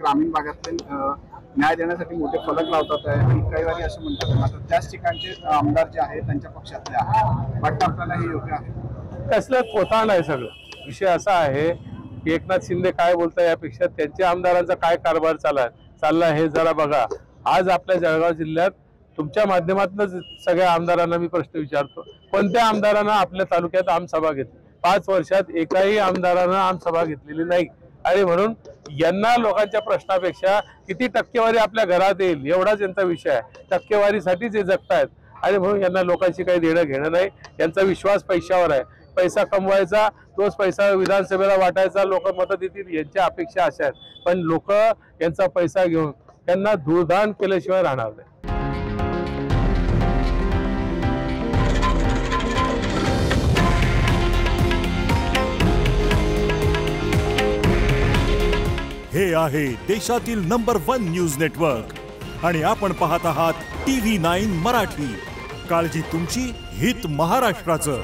ग्रामीण भागातले न्याय देण्यासाठी मोठे फलक लावतात आहे आणि काही वेळी असं म्हणतात मात्र त्याच ठिकाणचे आमदार जे आहेत त्यांच्या पक्षातले आहेत. वाटतं आपल्याला हे योग्य आहे? कसलं कोतांड आहे सगळं. विषय असा आहे की एकनाथ शिंदे काय बोलतात यापेक्षा त्यांच्या आमदारांचा काय कारभार चालला हे जरा बघा. आज आपल्या जळगाव जिल्ह्यात तुमच्या माध्यमातूनच सगळ्या आमदारांना मी प्रश्न विचारतो, कोणत्या आमदारांना आपल्या तालुक्यात आमसभा घेतली? 5 वर्षात एकाही आमदारानं आमसभा घेतलेली नाही. आणि म्हणून यांना लोकांच्या प्रश्नापेक्षा किती टक्केवारी आपल्या घरात येईल एवढाच यांचा विषय आहे. टक्केवारीसाठीच हे जगतायत आणि म्हणून यांना लोकांशी काही देणं घेणं नाही. यांचा विश्वास पैशावर आहे. पैसा कमवायचा, तोच पैसा विधानसभेला वाटायचा, लोक मतं देतील यांच्या अपेक्षा अशा आहेत. पण लोक यांचा पैसा घेऊन त्यांना धुळदाण केल्याशिवाय राहणार नाही. हे आहे देशातील नंबर 1 न्यूज नेटवर्क आणि आपण पाहत आहात TV9 मराठी. काळजी तुमची, हित महाराष्ट्राचं.